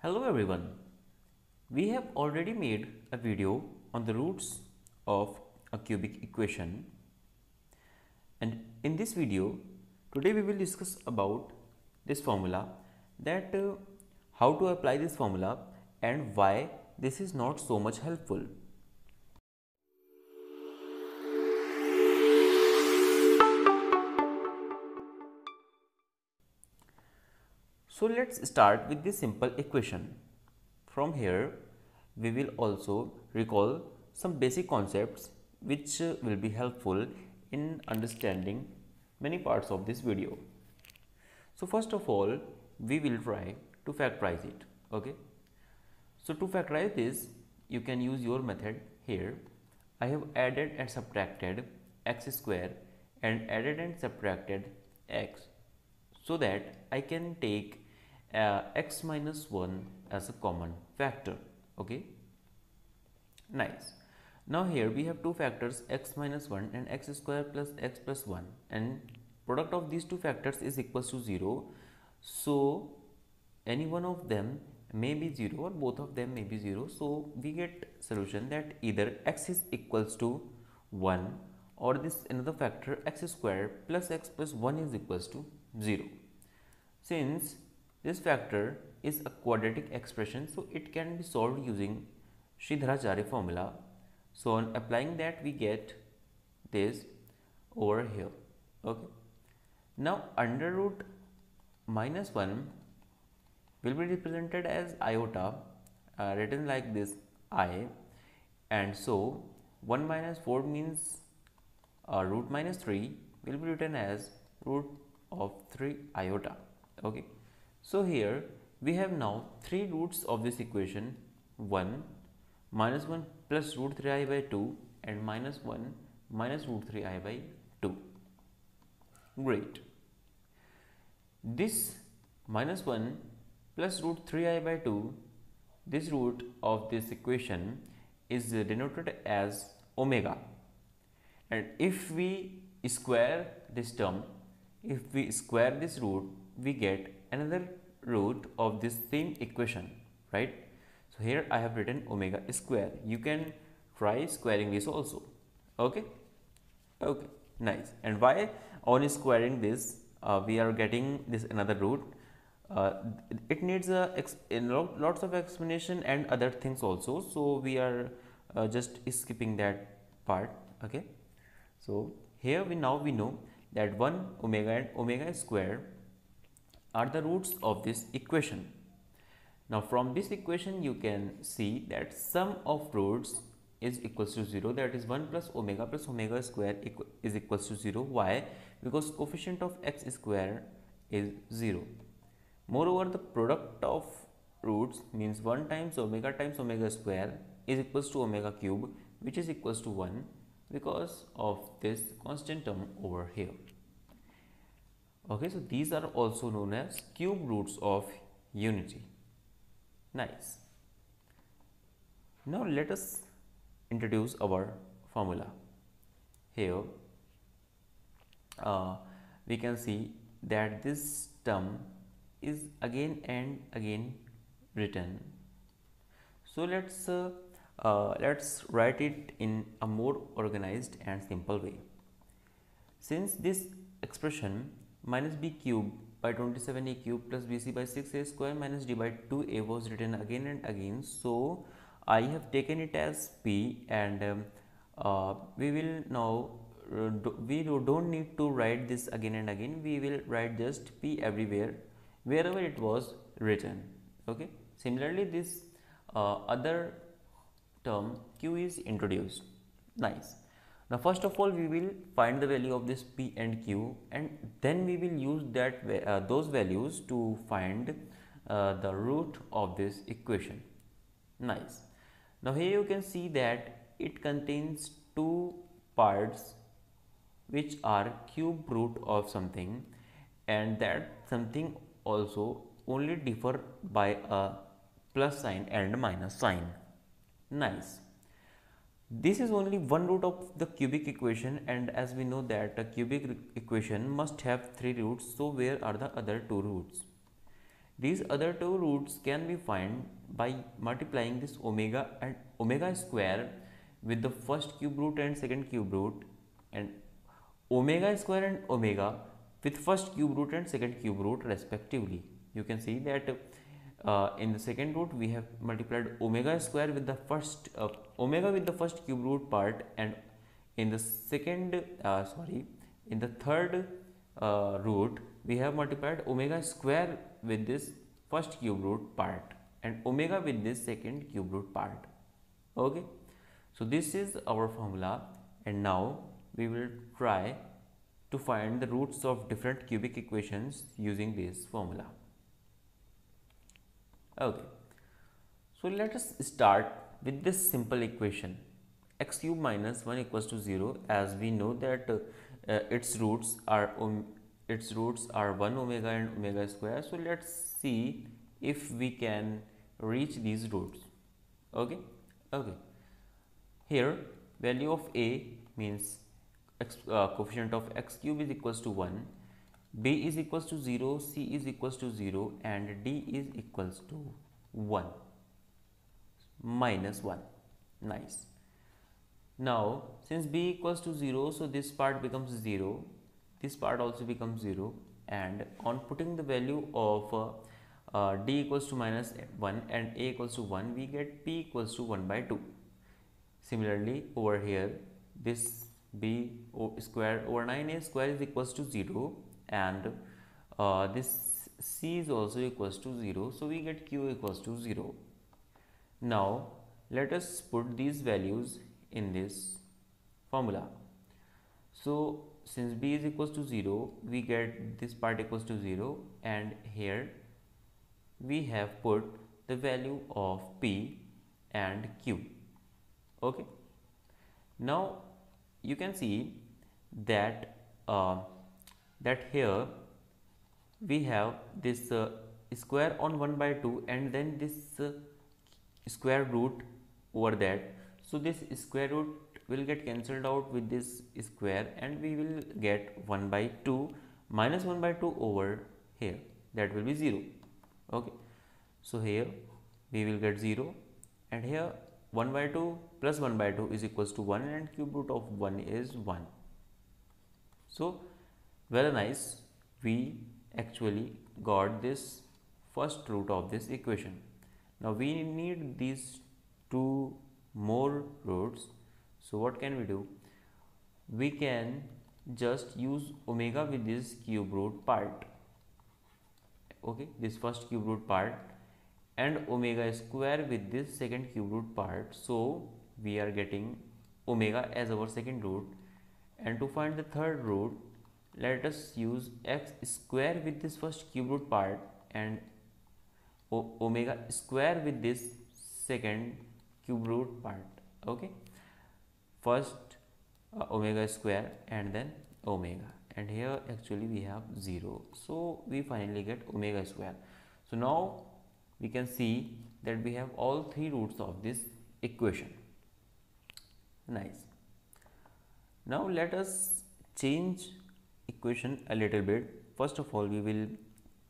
Hello everyone. We have already made a video on the roots of a cubic equation, and in this video today we will discuss about this formula, that how to apply this formula and why this is not so much helpful. So let's start with this simple equation. From here, we will also recall some basic concepts which will be helpful in understanding many parts of this video. So first of all, we will try to factorize it. Okay. So to factorize this, you can use your method here. I have added and subtracted x square and added and subtracted x, so that I can take x minus 1 as a common factor. Okay, nice. Now here we have two factors, x minus 1 and x square plus x plus 1, and product of these two factors is equals to 0. So any one of them may be 0 or both of them may be 0. So we get solution that either x is equals to 1 or this another factor x square plus x plus 1 is equals to 0. Since this factor is a quadratic expression, so it can be solved using Sridharacharya formula. So on applying that, we get this over here. Okay. Now under root minus 1 will be represented as iota, written like this I, and so 1 minus 4 means root minus 3 will be written as root of 3 iota. Okay. So here we have now three roots of this equation: 1 minus 1 plus root 3i by 2 and minus 1 minus root 3i by 2. Great. This minus 1 plus root 3i by 2, this root of this equation is denoted as omega, and if we square this term, if we square this root, we get another root of this same equation, right? So here I have written omega square. You can try squaring this also. Okay, okay, nice. And why on squaring this we are getting this another root? It needs lots of explanation and other things also, so we are just skipping that part. Okay, so here we know that 1 omega and omega square are the roots of this equation. Now from this equation you can see that sum of roots is equals to 0, that is 1 plus omega square is equals to 0. Why? Because coefficient of x square is 0. Moreover, the product of roots means 1 times omega square is equals to omega cube, which is equals to 1 because of this constant term over here. Okay, so these are also known as cube roots of unity. Nice. Now let us introduce our formula. Here we can see that this term is again and again written. So let's write it in a more organized and simple way. Since this expression minus b cube by 27a cube plus bc by 6a square minus d by 2a was written again and again, so I have taken it as p, and we will now we don't need to write this again and again. We will write just p everywhere wherever it was written. Okay. Similarly, this other term q is introduced. Nice. Now first of all we will find the value of this p and q, and then we will use that those values to find the root of this equation. Nice. Now here you can see that it contains two parts which are cube root of something, and that something also only differ by a plus sign and minus sign. Nice. This is only one root of the cubic equation, and as we know that a cubic equation must have three roots, so where are the other two roots? These other two roots can be found by multiplying this omega and omega square with the first cube root and second cube root, and omega square and omega with first cube root and second cube root respectively. You can see that in the second root we have multiplied omega square with the first omega with the first cube root part, and in the in the third root we have multiplied omega square with this first cube root part and omega with this second cube root part. Okay, so this is our formula, and now we will try to find the roots of different cubic equations using this formula. Okay, so let us start with this simple equation x cube minus 1 equals to 0, as we know that its roots are 1 omega and omega square. So let's see if we can reach these roots. Okay, here value of a means coefficient of x cube is equals to 1, b is equals to 0, c is equals to 0, and d is equals to 1 minus 1. Nice. Now since b equals to 0, so this part becomes 0, this part also becomes 0, and on putting the value of d equals to minus 1 and a equals to 1, we get p equals to 1 by 2. Similarly over here, this b square over 9a square is equals to 0, and this c is also equals to 0, so we get q equals to 0. Now let us put these values in this formula. So since b is equals to 0, we get this part equals to 0, and here we have put the value of p and q. Okay, now you can see that here we have this square on 1 by 2 and then this square root over that. So this square root will get cancelled out with this square, and we will get 1 by 2 minus 1 by 2 over here, that will be 0. Okay, so here we will get 0, and here 1 by 2 plus 1 by 2 is equals to 1, and cube root of 1 is 1. So very nice, we actually got this first root of this equation. Now we need these two more roots. So what can we do? We can just use omega with this cube root part. Okay, this first cube root part, and omega square with this second cube root part. So we are getting omega as our second root, and to find the third root, let us use x square with this first cube root part and omega square with this second cube root part. Okay, first omega square and then omega, and here actually we have 0, so we finally get omega square. So now we can see that we have all three roots of this equation. Nice. Now let us change equation a little bit. First of all, we will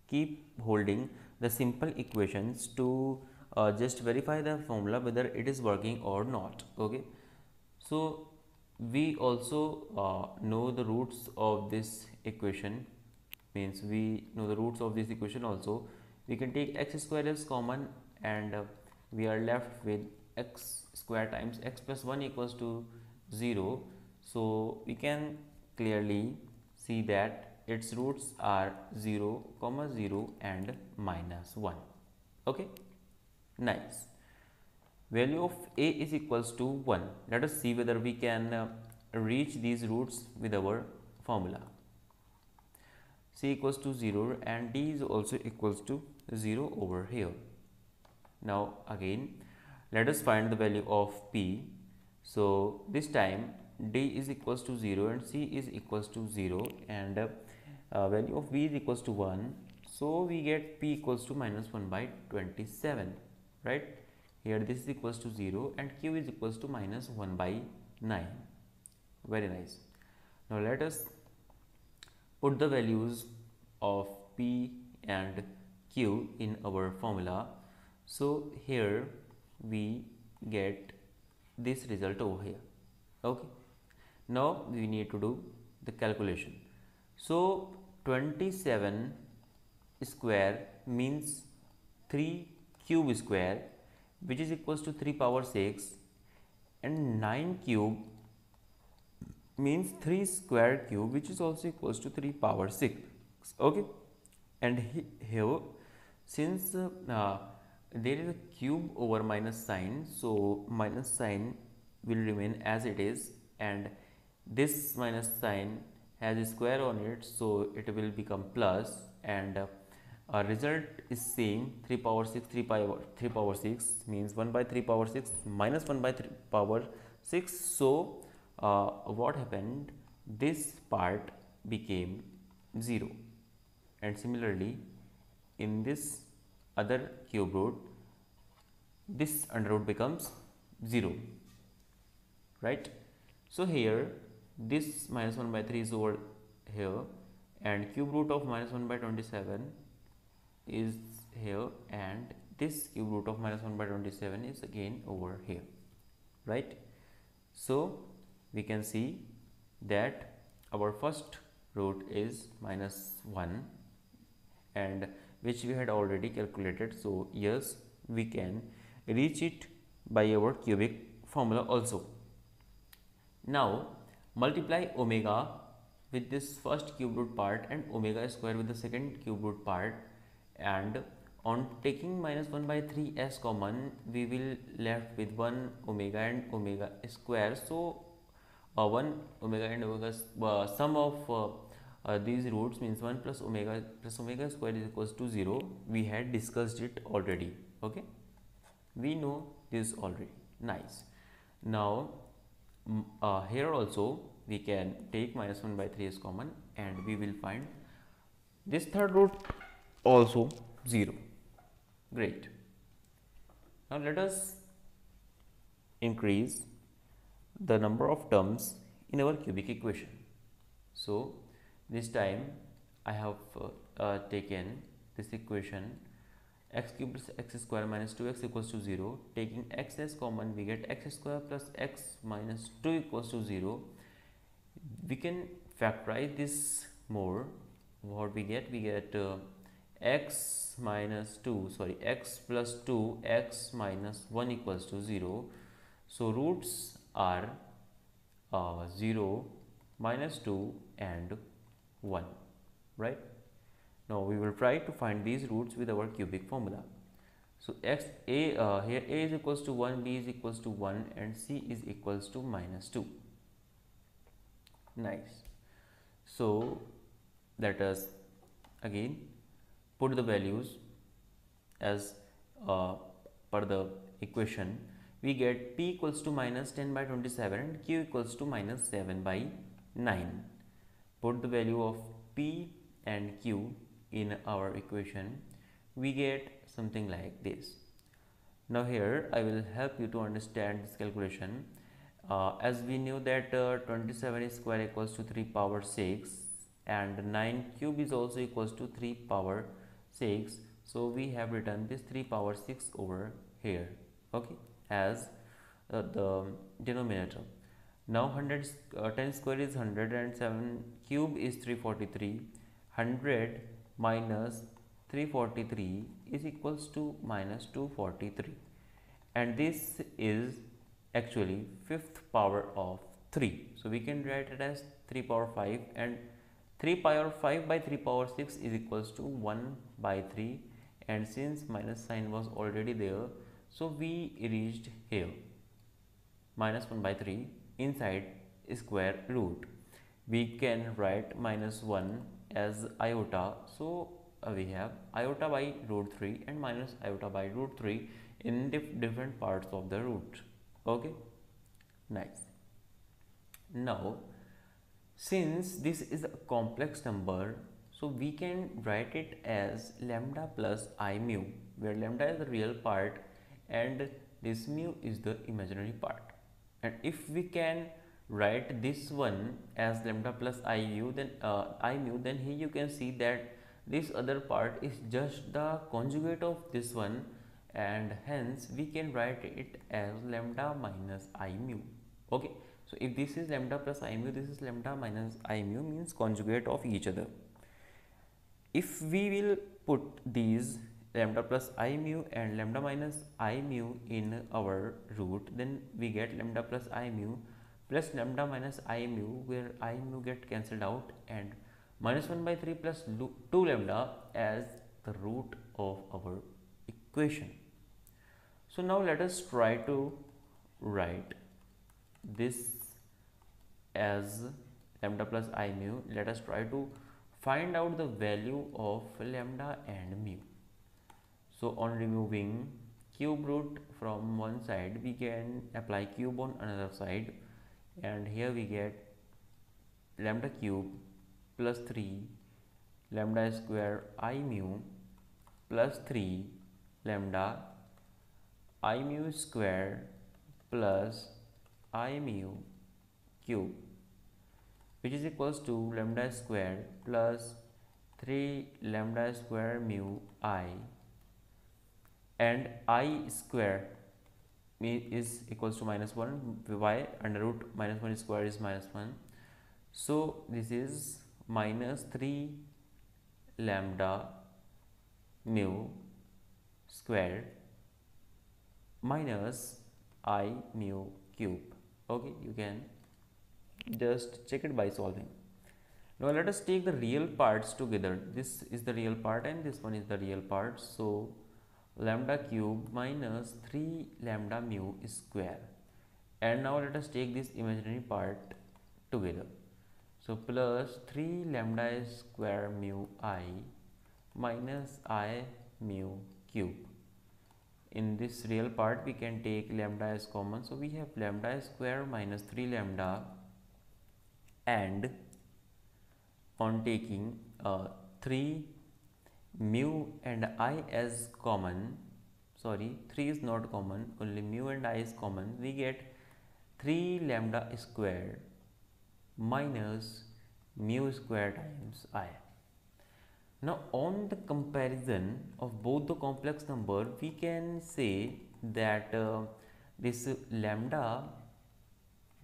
keep holding the simple equations to just verify the formula whether it is working or not. Okay, so we also know the roots of this equation, means we know the roots of this equation also. We can take x square as common, and we are left with x square times x plus 1 equals to 0. So we can clearly see that its roots are 0, 0 and minus 1. Okay, nice. Value of a is equals to 1. Let us see whether we can reach these roots with our formula. C equals to 0 and d is also equals to 0 over here. Now again let us find the value of p. So this time d is equals to 0 and c is equals to 0, and value of b is equals to 1. So we get p equals to minus 1 by 27, right? Here this is equals to 0 and q is equals to minus 1 by 9. Very nice. Now let us put the values of p and q in our formula. So here we get this result over here. Okay, now we need to do the calculation. So 27 square means 3 cube square, which is equals to 3 power 6, and 9 cube means 3 square cube, which is also equals to 3 power 6. Okay, and here since there is a cube over minus sign, so minus sign will remain as it is, and this minus sign has a square on it, so it will become plus, and our result is same, 3 power 6, 3 power 6 means 1 by 3 power 6 minus 1 by 3 power 6. So what happened, this part became 0, and similarly in this other cube root, this under root becomes 0, right? So here this minus 1 by 3 is over here, and cube root of minus 1 by 27 is here, and this cube root of minus 1 by 27 is again over here, right? So we can see that our first root is minus 1, and which we had already calculated. So yes, we can reach it by our cubic formula also. Now multiply omega with this first cube root part and omega square with the second cube root part, and on taking minus 1 by 3 as common, we will left with 1 omega and omega square. So 1 omega and omega sum of these roots means 1 plus omega square is equals to 0. We had discussed it already. Okay, we know this already. Nice. Now here also we can take minus 1 by 3 as common, and we will find this third root also 0. Great. Now let us increase the number of terms in our cubic equation. So this time I have taken this equation, x cubed plus x square minus 2x equals to 0. Taking x as common, we get x square plus x minus 2 equals to 0. We can factorize this more. What we get? We get x plus 2 x minus 1 equals to 0. So roots are 0, minus 2 and 1, right? Now we will try to find these roots with our cubic formula. So here a is equals to 1, b is equals to 1, and c is equals to minus 2. Nice. So let us again put the values as per the equation. We get p equals to minus 10 by 27 and q equals to minus 7 by 9. Put the value of p and q in our equation, we get something like this. Now here I will help you to understand this calculation. As we knew that 27 square equals to 3 power 6 and 9 cube is also equals to 3 power 6. So we have written this 3 power 6 over here, okay, as the denominator. Now 10 square is 100 and 7 cube is 343. 100 minus 343 is equals to minus 243, and this is actually fifth power of 3. So we can write it as 3 power 5, and 3 power 5 by 3 power 6 is equals to 1 by 3, and since minus sign was already there, so we reached here minus 1 by 3 inside square root. We can write minus 1 as iota, so we have iota by root 3 and minus iota by root 3 in different parts of the root. Okay, nice. Now since this is a complex number, so we can write it as lambda plus I mu, where lambda is the real part and this mu is the imaginary part. And if we can write this one as lambda plus I mu, then here you can see that this other part is just the conjugate of this one, and hence we can write it as lambda minus I mu. Okay, so if this is lambda plus I mu, this is lambda minus I mu, means conjugate of each other. If we will put these lambda plus I mu and lambda minus I mu in our root, then we get lambda plus I mu plus lambda minus I mu, where I mu get cancelled out, and minus 1 by 3 plus 2 lambda as the root of our equation. So now let us try to write this as lambda plus I mu. Let us try to find out the value of lambda and mu. So on removing cube root from one side, we can apply cube on another side, and here we get lambda cube plus 3 lambda square I mu plus 3 lambda I mu square plus I mu cube, which is equals to lambda square plus 3 lambda square mu I, and I square is equals to minus 1. Why? Under root minus 1 square is minus 1. So this is minus 3 lambda mu square minus I mu cube. Okay, you can just check it by solving. Now let us take the real parts together. This is the real part and this one is the real part. So lambda cube minus 3 lambda mu square, and now let us take this imaginary part together. So plus 3 lambda square mu I minus I mu cube. In this real part we can take lambda as common, so we have lambda square minus 3 lambda, and on taking 3 mu and I as common, sorry, 3 is not common, only mu and I is common, we get 3 lambda square minus mu square times I. Now on the comparison of both the complex number, we can say that this lambda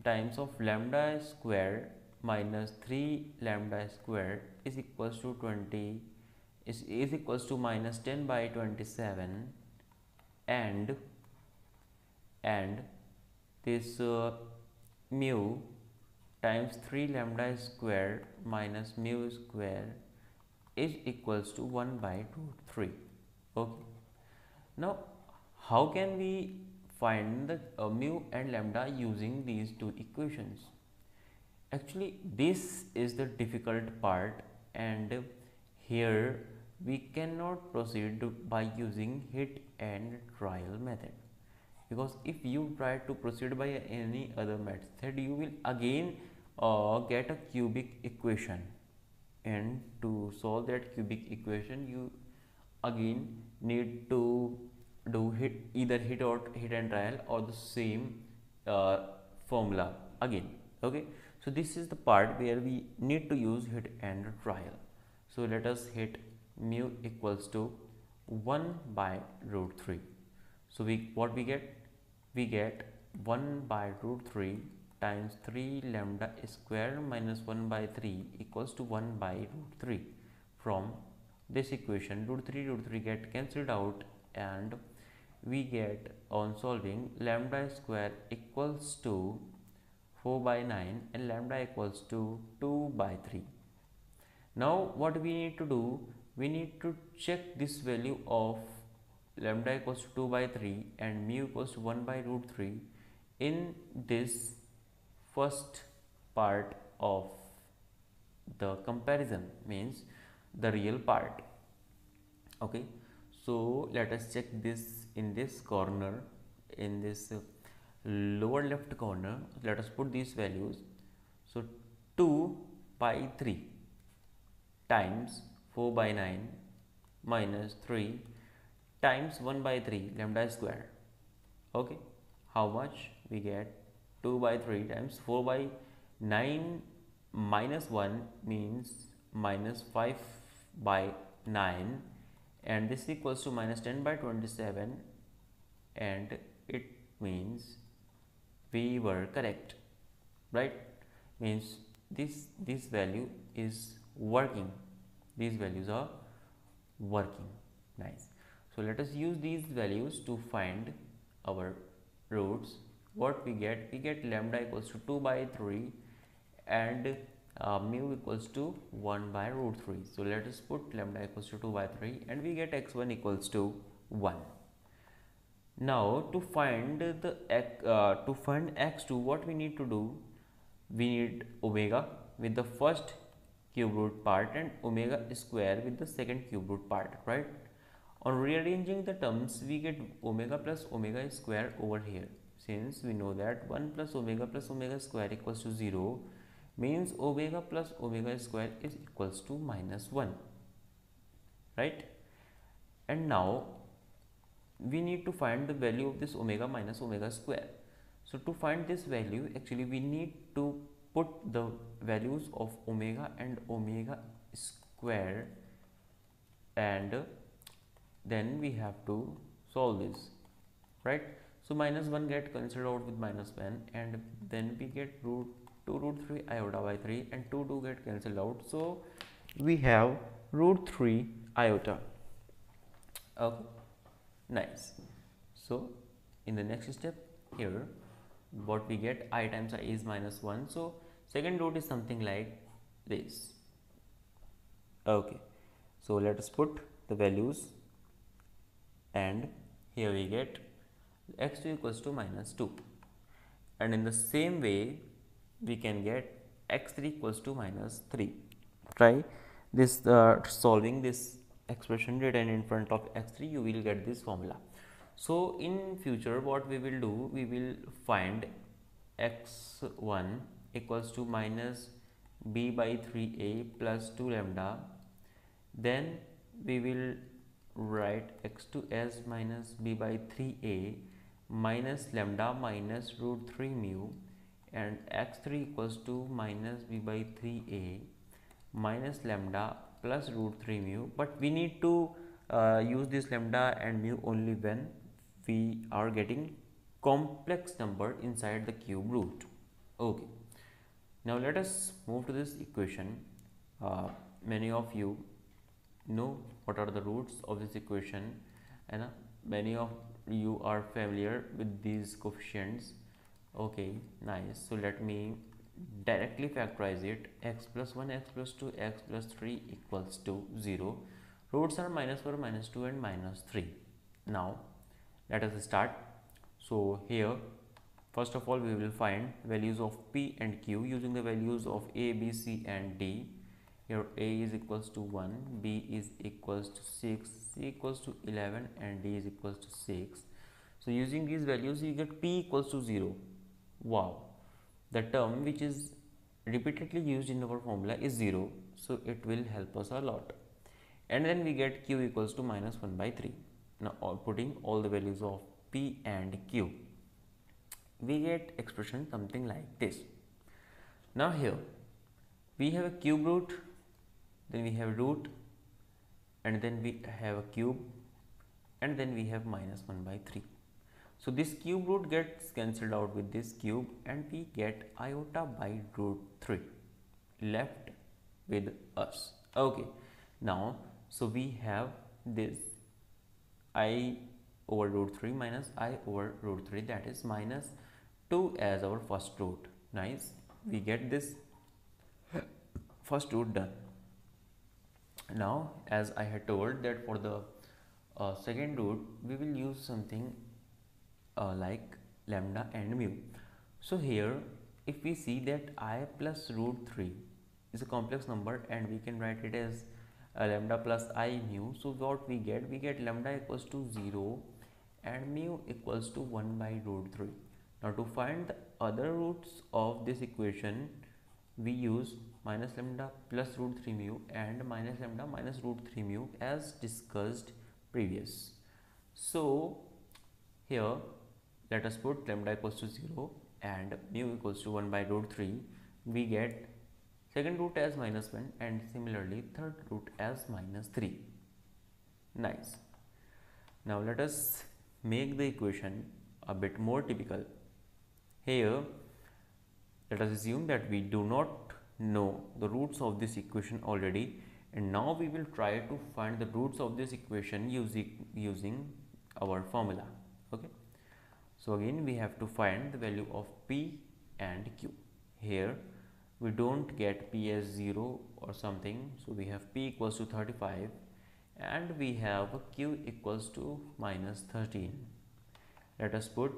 times of lambda square minus 3 lambda square is equals to 20 is equals to minus 10 by 27, and this mu times 3 lambda square minus mu square is equals to 1 by root 3. Okay, now how can we find the mu and lambda using these two equations? Actually this is the difficult part, and here we cannot proceed by using hit and trial method, because if you try to proceed by any other method, you will again get a cubic equation, and to solve that cubic equation you again need to do either hit and trial or the same formula again. Okay, so this is the part where we need to use hit and trial. So let us hit mu equals to 1 by root 3. So what we get? We get 1 by root 3 times 3 lambda square minus 1 by 3 equals to 1 by root 3. From this equation, root 3 get cancelled out, and we get on solving lambda square equals to 4 by 9 and lambda equals to 2 by 3. Now what we need to do? We need to check this value of lambda equals to 2 by 3 and mu equals to 1 by root 3 in this first part of the comparison, means the real part. Okay, so let us check this in this corner, in this lower left corner. Let us put these values. So 2 by 3 times 4 by 9 minus 3 times 1 by 3 lambda square. Okay, how much we get? 2 by 3 times 4 by 9 minus 1 means minus 5 by 9, and this equals to minus 10 by 27, and it means we were correct, right? Means this value is working, these values are working. Nice. So let us use these values to find our roots. What we get lambda equals to 2 by 3 and mu equals to 1 by root 3. So let us put lambda equals to 2 by 3 and we get x1 equals to 1. Now to find x2, what we need to do, we need omega with the first cube root part and omega square with the second cube root part, right? On rearranging the terms, we get omega plus omega square over here. Since we know that 1 plus omega square equals to 0, means omega plus omega square is equals to minus 1, right? And now we need to find the value of this omega minus omega square. So to find this value, actually we need to put the values of omega and omega square, and then we have to solve this, right? So minus 1 get cancelled out with minus 1, and then we get root 2 root 3 iota by 3, and 2 get cancelled out, so we have root 3 iota. Okay, nice. So in the next step here, what we get, I times I is minus 1, so second root is something like this. Okay, so let us put the values, and here we get x2 equals to minus 2, and in the same way we can get x3 equals to minus 3. Try this solving this expression written in front of x3, you will get this formula. So in future what we will do, we will find x1 equals to minus b by 3a plus 2 lambda, then we will write x2 as minus b by 3a minus lambda minus root 3 mu, and x3 equals to minus b by 3a minus lambda plus root 3 mu, but we need to use this lambda and mu only when we are getting complex number inside the cube root. Okay, now let us move to this equation. Many of you know what are the roots of this equation, and many of you are familiar with these coefficients. Okay, nice. So let me directly factorize it. X plus 1, x plus 2, x plus 3 equals to 0. Roots are minus 4, minus 2 and minus 3. Now let us start. So here first of all we will find values of p and q using the values of a, b, c and d. Here a is equals to 1, b is equals to 6, c equals to 11 and d is equals to 6. So using these values you get p equals to 0. Wow, the term which is repeatedly used in our formula is 0, so it will help us a lot. And then we get q equals to minus 1 by 3. Now putting all the values of p and q, we get expression something like this. Now here we have a cube root, then we have root, and then we have a cube, and then we have minus 1 by 3. So this cube root gets cancelled out with this cube, and we get iota by root 3 left with us. Okay, now so we have this I over root 3 minus I over root 3, that is minus 2 as our first root. Nice, we get this first root done. Now as I had told that for the second root we will use something like lambda and mu. So here if we see that I plus root 3 is a complex number and we can write it as lambda plus I mu. So what we get lambda equals to 0 and mu equals to 1 by root 3. Now to find the other roots of this equation, we use minus lambda plus root 3 mu and minus lambda minus root 3 mu as discussed previous. So here let us put lambda equals to 0 and mu equals to 1 by root 3. We get second root as minus 1 and similarly third root as minus 3. Nice. Now let us make the equation a bit more typical. Here, let us assume that we do not know the roots of this equation already, and now we will try to find the roots of this equation using our formula. Okay. So again we have to find the value of P and Q. Here we don't get P as 0 or something, so we have P equals to 35 and we have Q equals to minus 13. Let us put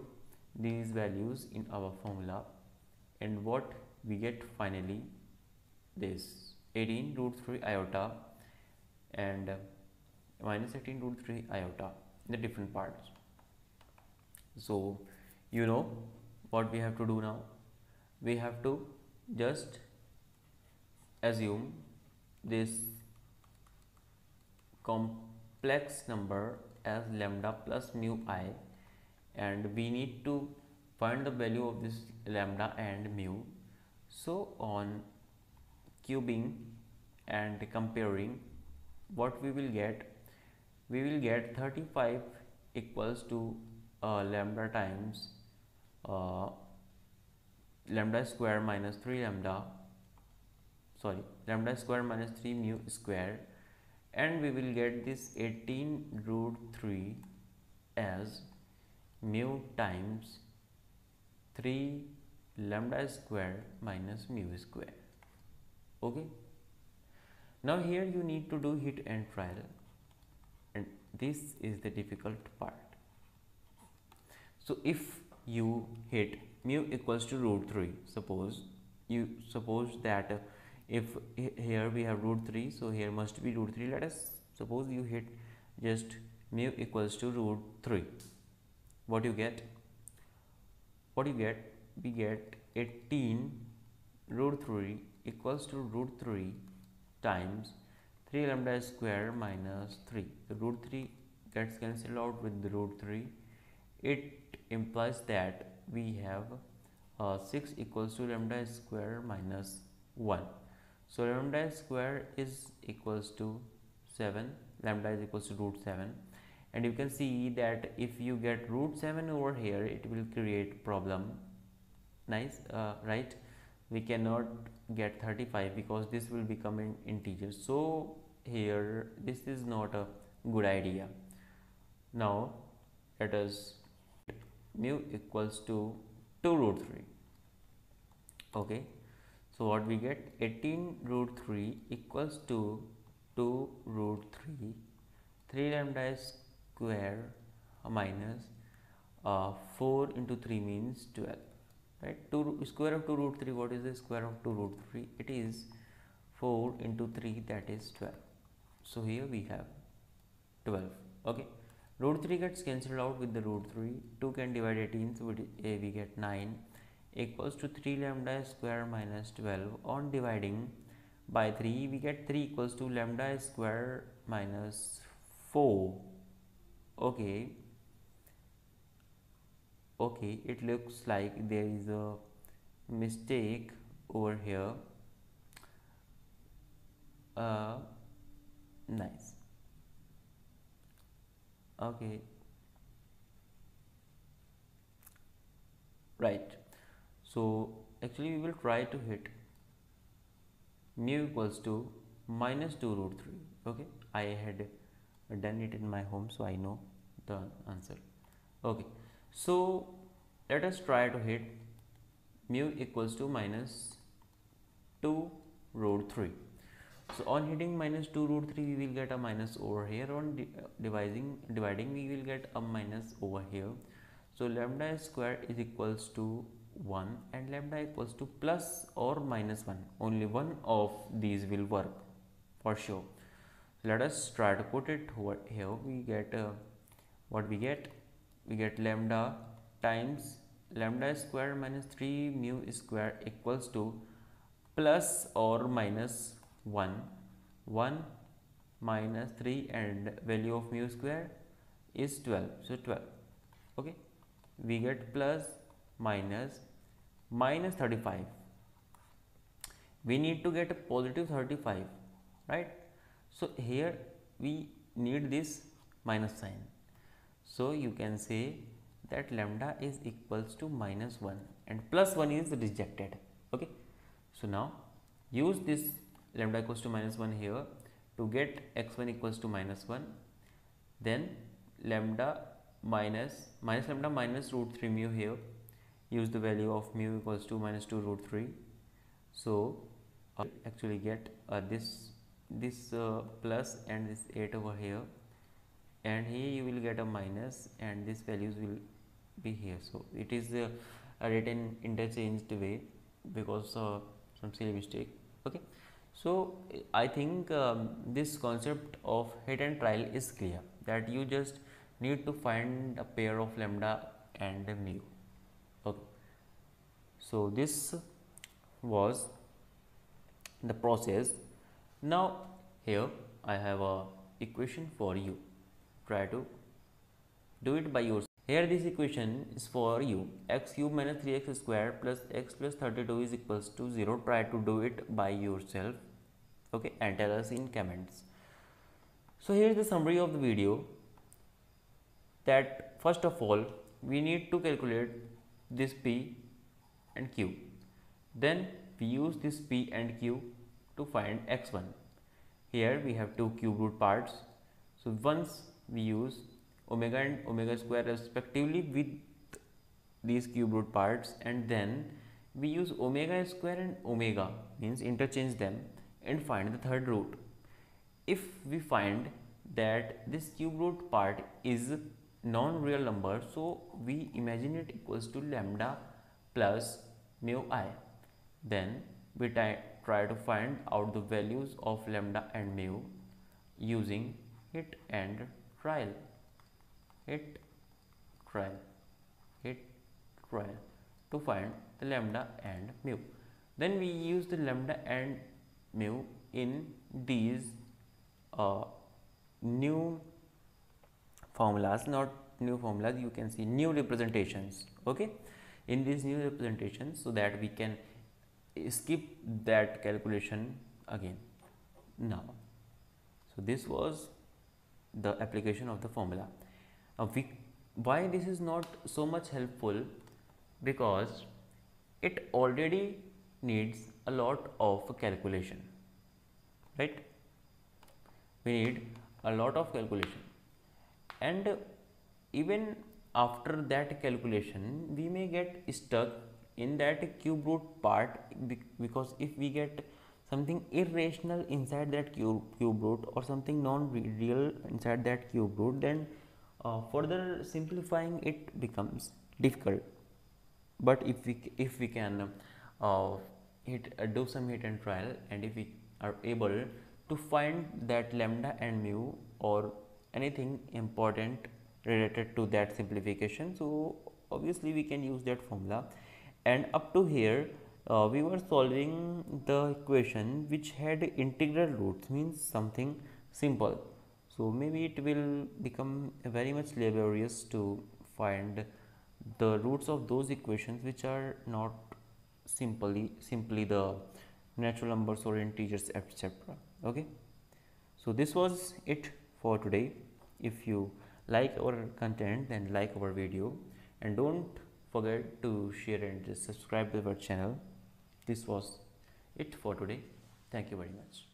these values in our formula, and what we get finally, this 18 root 3 iota and minus 18 root 3 iota in the different parts. So you know what we have to do now. We have to just assume this complex number as lambda plus mu I, and we need to find the value of this lambda and mu. So on cubing and comparing, what we will get 35 equals to lambda times lambda square minus 3 lambda square minus 3 mu square, and we will get this 18 root 3 as mu times 3 lambda square minus mu square. Okay. Now here you need to do hit and trial, and this is the difficult part. So if you hit mu equals to root 3, suppose that if here we have root 3, so here must be root 3. Let us suppose you hit just mu equals to root 3. What you get? We get 18 root 3 equals to root 3 times 3 lambda square minus 3. The root 3 gets cancelled out with the root 3. It implies that we have 6 equals to lambda square minus 1. So lambda square is equals to 7, lambda is equals to root 7, and you can see that if you get root 7 over here, it will create problem. Nice, right? We cannot get 35 because this will become an integer. So here this is not a good idea. Now let us mu equals to 2 root 3. Okay, so what we get, 18 root 3 equals to 2 root 3, 3 lambda square minus 4 into 3 means 12, right? 2 square of 2 root 3, what is the square of 2 root 3? It is 4 into 3, that is 12. So here we have 12. Okay, root 3 gets cancelled out with the root 3. 2 can divide 18, so we get 9 equals to 3 lambda square minus 12. On dividing by 3, we get 3 equals to lambda square minus 4. Okay, it looks like there is a mistake over here. Nice. Okay, right. So actually we will try to hit mu equals to minus 2 root 3. Okay, I had done it in my home, so I know the answer. Okay, so let us try to hit mu equals to minus 2 root 3. So on hitting minus 2 root 3, we will get a minus over here. On dividing we will get a minus over here. So lambda square is equals to 1 and lambda equals to plus or minus 1. Only one of these will work for sure. Let us try to put it over here. We get what we get? We get lambda times lambda square minus 3 mu square equals to plus or minus 1. 1 minus 3 and value of mu square is 12. So 12. Okay, we get plus minus 35. We need to get a positive 35, right? So here we need this minus sign. So you can say that lambda is equals to minus 1 and plus 1 is rejected. Okay. So now use this lambda equals to minus 1 here to get x1 equals to minus 1. Then lambda minus lambda minus root 3 mu here. Use the value of mu equals to minus 2 root 3. So actually get this plus and this 8 over here, and here you will get a minus and these values will be here. So it is written interchanged way because some silly mistake. Okay. So I think this concept of hit and trial is clear, that you just need to find a pair of lambda and mu. Okay. So this was the process. Now here I have a equation for you. Try to do it by yourself. Here this equation is for you. X cube minus 3x square plus x plus 32 is equals to 0. Try to do it by yourself. Okay, and tell us in comments. So here is the summary of the video, that first of all we need to calculate this p and q. Then we use this p and q to find x1. Here we have two cube root parts. So once we use omega and omega square respectively with these cube root parts, and then we use omega square and omega, means interchange them and find the third root. If we find that this cube root part is non-real number, so we imagine it equals to lambda plus mu I. Then we try to find out the values of lambda and mu using hit and trial. Hit, trial, hit, trial to find the lambda and mu. Then we use the lambda and mu in these new formulas, not new formulas, you can see new representations. Okay, in these new representations, so that we can skip that calculation again. Now, so this was the application of the formula. Why this is not so much helpful? Because it already needs a lot of calculation, right? We need a lot of calculation, and even after that calculation we may get stuck in that cube root part, because if we get something irrational inside that cube root or something non-real inside that cube root, then further simplifying it becomes difficult. But if we can do some hit and trial, and if we are able to find that lambda and mu or anything important related to that simplification, so obviously we can use that formula. And up to here we were solving the equation which had integral roots, means something simple. So maybe it will become very much laborious to find the roots of those equations which are not simply the natural numbers or integers, etc. Okay, so this was it for today. If you like our content, then like our video, and don't forget to share and subscribe to our channel. This was it for today. Thank you very much.